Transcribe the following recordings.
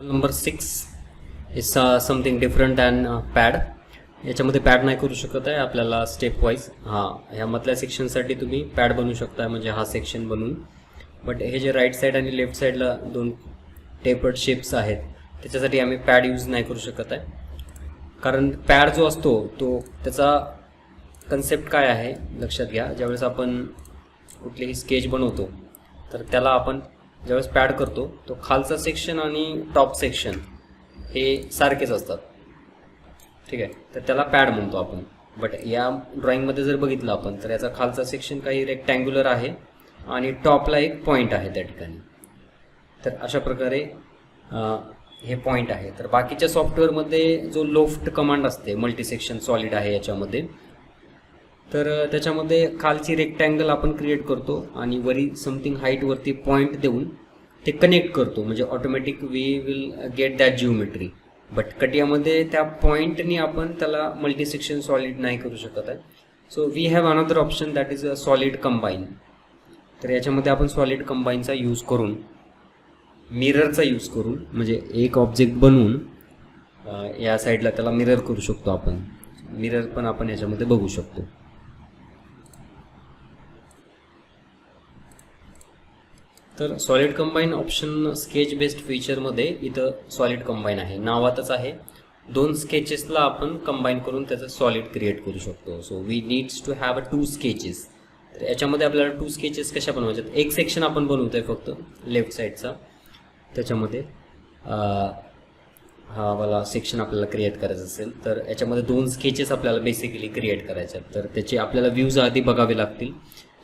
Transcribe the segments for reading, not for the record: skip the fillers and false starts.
Number 6 is something different than pad. याच्यामध्ये pad नाही करू शकत आहे आपल्याला स्टेप वाईज. ह्यामधल्या सेक्शनसाठी तुम्ही पॅड बनवू शकता, म्हणजे हा सेक्शन बनवून. बट हे जे राईट साईड आणि लेफ्ट साईडला दोन टेपर्ड शेप्स आहेत त्याच्यासाठी आम्ही पॅड यूज नाही करू शकत आहे. कारण पॅड जो असतो तो त्याचा कन्सेप्ट काय आहे लक्षात घ्या. ज्यावेळेस आपण कुठलीही स्केच बनवतो तर त्याला आपण ज्यावेळेस पॅड करतो तो खालचा सेक्शन आणि टॉप सेक्शन हे सारखेच असतात, ठीक आहे. तर त्याला पॅड म्हणतो आपण. बट या ड्रॉइंगमध्ये जर बघितलं आपण तर याचा खालचा सेक्शन काही रेक्टँग्युलर आहे आणि टॉपला एक पॉईंट आहे त्या ठिकाणी. तर अशा प्रकारे हे पॉईंट आहे. तर बाकीच्या सॉफ्टवेअरमध्ये जो लोफ्ट कमांड असते, मल्टी सेक्शन सॉलिड आहे याच्यामध्ये, तर त्याच्यामध्ये खालची रेक्टँगल आपण क्रिएट करतो आणि वरी समथिंग हाईटवरती पॉईंट देऊन ते कनेक्ट करतो, म्हणजे automatic we will get that geometry. But कटियामध्ये त्या पॉईंटनी आपण त्याला मल्टी सेक्शन सॉलिड नाही करू शकत आहे. So we have another option that is a solid combine. तर याच्यामध्ये आपण सॉलिड कंबाईनचा यूज करून, मिररचा यूज करून, म्हणजे एक ऑब्जेक्ट बनवून या साईडला त्याला मिरर करू शकतो आपण. मिरर पण आपण याच्यामध्ये बघू शकतो. तर solid combine option sketch based फीचरमध्ये इथं सॉलिड कंबाईन आहे, नावातच आहे. दोन स्केचेसला आपण कंबाईन करून त्याचं सॉलिड क्रिएट करू शकतो. So we needs to have 2 sketches. तर याच्यामध्ये आपल्याला 2 स्केचेस कशा बनवायच्यात. एक सेक्शन आपण बनवतोय फक्त लेफ्ट साईडचा, त्याच्यामध्ये हा वाला सेक्शन आपल्याला क्रिएट करायचं असेल तर याच्यामध्ये 2 स्केचेस आपल्याला बेसिकली क्रिएट करायचे आहेत. तर त्याचे आपल्याला व्ह्यूज आधी बघावे लागतील.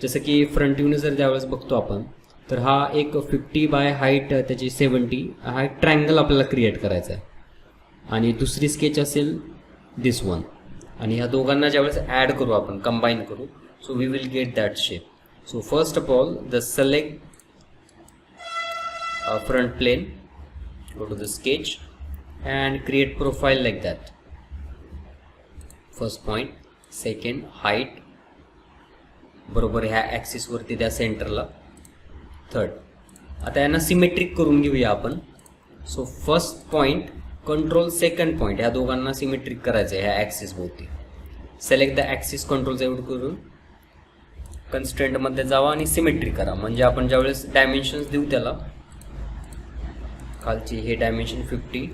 जसं की फ्रंट व्ह्यूने जर ज्यावेळेस बघतो आपण तर हा एक 50 बाय हाईट त्याची 70 हा एक ट्रायंगल आपल्याला क्रिएट करायचा आहे. आणि दुसरी स्केच असेल दिस वन. आणि ह्या दोघांना ज्यावेळेस ॲड करू आपण, कंबाईन करू, so we will get that shape. So first of all the select front plane, go to the sketch and create profile like that. First point, second height बरोबर ह्या ॲक्सिस वरती त्या सेंटरला. थर्ड, आता यांना सिमेट्रिक करून घेऊया आपण. So first point control second point ह्या दोघांना सिमेट्रिक करायचं आहे ह्या ॲक्सिस भोवती. सिलेक्ट द ॲक्सिस, कंट्रोल एवढं करून कन्स्ट्रेंटमध्ये जावा आणि सिमेट्रिक करा. म्हणजे आपण ज्यावेळेस डायमेन्शन्स देऊ त्याला, खालची हे डायमेन्शन 50,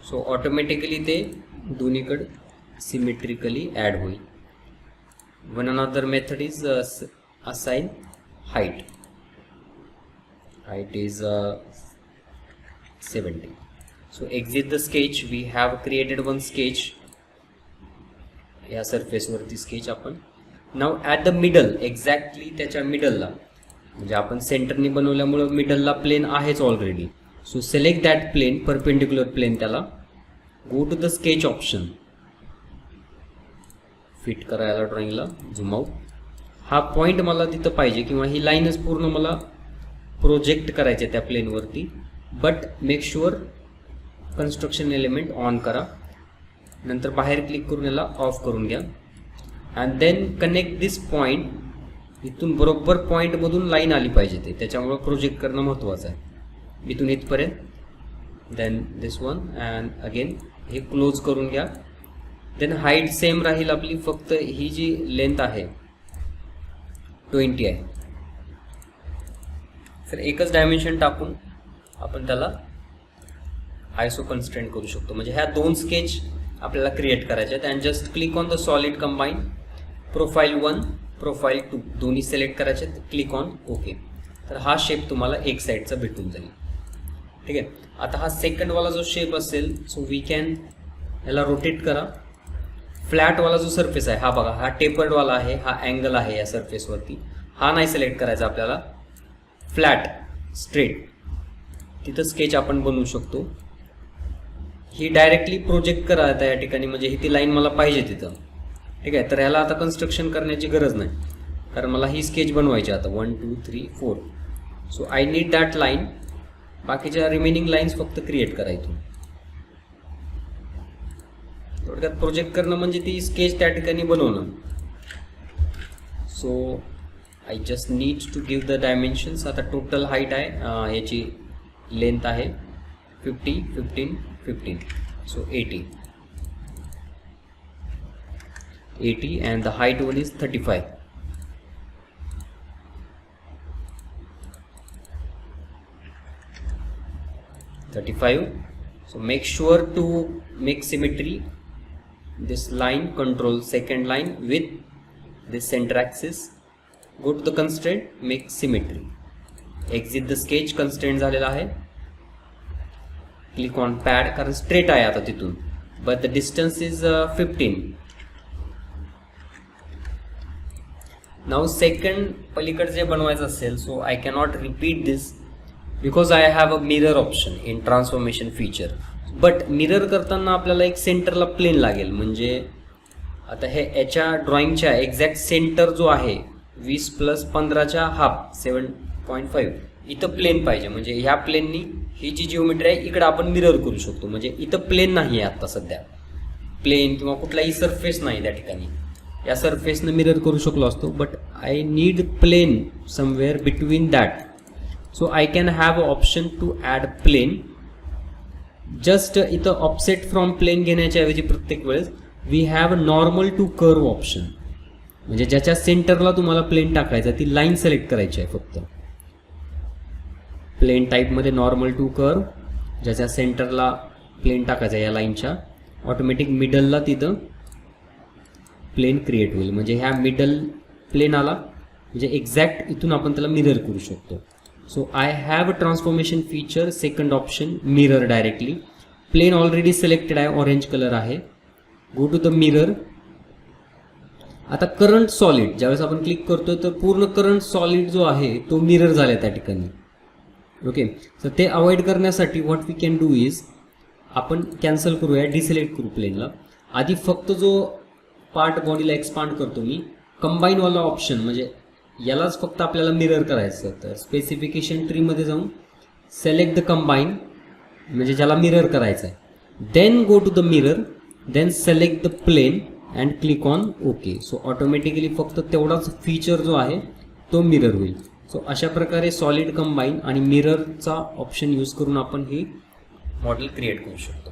सो ऑटोमॅटिकली ते दोन्हीकडे सिमेट्रिकली ॲड होईल. One another method is assign height. Height is 70. So exit the sketch. We have created one sketch या सरफेसवरती स्केच आपण. Now at the middle, exactly त्याच्या मिडलला, म्हणजे आपण सेंटरनी बनवल्यामुळं मिडलला प्लेन आहेच already. So select that plane, perpendicular plane त्याला. Go to the sketch option, fit करायला ड्रॉइंगला, झूम आउट. हा पॉईंट मला तिथं पाहिजे किंवा ही लाईनच पूर्ण मला प्रोजेक्ट करायचे त्या प्लेनवरती. But make sure construction element on करा. नंतर बाहेर क्लिक करून याला ऑफ करून घ्या. And then connect this point. इथून बरोबर पॉईंटमधून लाईन आली पाहिजे ते, त्याच्यामुळं प्रोजेक्ट करणं महत्त्वाचं आहे. इथून इथपर्यंत, then this one and again हे क्लोज करून घ्या. देन हाईट सेम राहील आपली, फक्त ही जी लेंथ आहे 20 आहे. तर एकच डायमेन्शन टाकून आपण त्याला आयसो कन्स्ट्रेंट करू शकतो. म्हणजे ह्या 2 स्केच आपल्याला क्रिएट करायचे आहेत. And just click on the solid combine, profile 1, profile 2 दोन्ही सिलेक्ट करायचे आहेत. Click on okay. तर हा शेप तुम्हाला एक साईडचा भेटून जाईल, ठीक आहे. आता हा सेकंडवाला जो शेप असेल, सो वी कॅन याला रोटेट करा. फ्लॅटवाला जो सरफेस आहे हा बघा, हा टेपर्डवाला आहे, हा अँगल आहे या सरफेसवरती. हा नाही सिलेक्ट करायचा आपल्याला. फ्लॅट स्ट्रेट तिथं स्केच आपण बनवू शकतो. ही डायरेक्टली प्रोजेक्ट करा आता या ठिकाणी, म्हणजे ही ती लाईन मला पाहिजे तिथं, ठीक आहे. तर ह्याला आता कन्स्ट्रक्शन करण्याची गरज नाही, कारण मला ही स्केच बनवायची आता 1 2 3 4. So I need that line. बाकीच्या रिमेनिंग लाईन्स फक्त क्रिएट करायचं. थोडक्यात प्रोजेक्ट करणं म्हणजे ती स्केच त्या ठिकाणी बनवणं. So I just need to give the dimensions. आता टोटल हाईट आहे, याची लेंथ आहे 50, 15, 15. So 80. 80 and the height one is 35. So make sure to make symmetry. This line control second line with this center axis. Go to the constraint, make symmetry. Exit the sketch, constraint झालेला आहे. Click on pad कारण straight आहे आता तिथून. But the distance is 15. Now second पलीकडे जे बनवायचं असेल, so I cannot repeat this because I have a mirror option in transformation feature. But mirror करताना आपल्याला एक सेंटरला प्लेन लागेल. म्हणजे आता हे याच्या ड्रॉइंगच्या एक्झॅक्ट सेंटर जो आहे 20 + 15च्या हाफ 7.5 इथं प्लेन पाहिजे. म्हणजे ह्या प्लेननी ही जी जिओमेट्री आहे इकडे आपण मिरर करू शकतो. म्हणजे इथं प्लेन नाही आहे आता सध्या, प्लेन किंवा कुठलाही सरफेस नाही त्या ठिकाणी. या सरफेसनं मिरर करू शकलो असतो, but I need plane somewhere between that. So I can have option to add plane. Just इथं ऑफसेट फ्रॉम प्लेन घेण्याच्या ऐवजी प्रत्येक वेळेस we have normal to curve option. म्हणजे ज्याच्या सेंटरला तुम्हाला प्लेन टाकायचं ती लाईन सिलेक्ट करायची आहे फक्त. प्लेन टाईपमध्ये नॉर्मल टू कर्व, ज्याच्या सेंटरला प्लेन टाकायचं या लाईनच्या, ऑटोमॅटिक मिडलला तिथं प्लेन क्रिएट होईल. म्हणजे ह्या मिडल प्लेन आला म्हणजे एक्झॅक्ट इथून आपण त्याला मिरर करू शकतो. So I have transformation feature second option mirror directly. Plane already selected आहे, ऑरेंज कलर आहे. Go to the mirror. आता करंट सॉलिड ज्यावेळेस आपण क्लिक करतो तर पूर्ण करंट सॉलिड जो आहे तो मिरर झाला त्या ठिकाणी. ओके, तर ते अवॉइड करण्यासाठी what we can do is आपण कॅन्सल करूया, डिसिलेक्ट करू प्लेनला. आधी फक्त जो पार्ट बॉडीला एक्सपांड करतो मी, कंबाईनवाला ऑप्शन म्हणजे यालाच फक्त आपल्याला मिरर करायचं. तर स्पेसिफिकेशन ट्रीमध्ये जाऊन सिलेक्ट द कंबाईन म्हणजे ज्याला मिरर करायचं आहे. Then go to the mirror, then select the plane and click on okay. So automatically फक्त तेवढाच फीचर जो आहे तो मिरर होईल. सो अशा प्रकारे सॉलिड कंबाईन आणि मिररचा ऑप्शन यूज करून आपण हे मॉडेल क्रिएट करू शकतो.